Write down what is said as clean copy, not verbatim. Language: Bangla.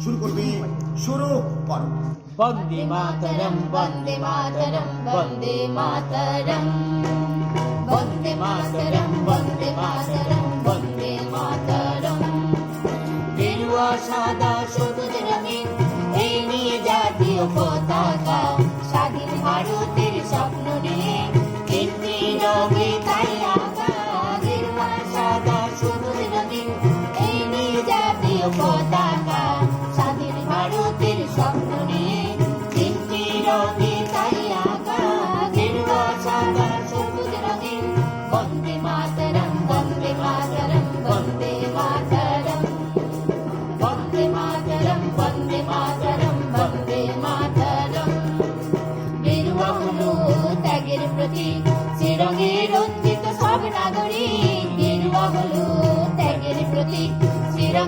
শুরু করবে, শুরু করো। বন্দে মাতরম, বন্দে মাতরম, বন্দে মাতরম, বন্দে মাতরম, বন্দে মাতরম, বন্দে মাতরম। গেরুয়া সাদা সবুজ রঙিন এই নিয়ে জাতীয় পতাকা, স্বাধীন ভারতের স্বপ্ন নিয়ে তিনটি রঙে তাই আঁকা। গেরুয়া সাদা সবুজ রঙিন এই নিয়ে জাতীয় পতাকা।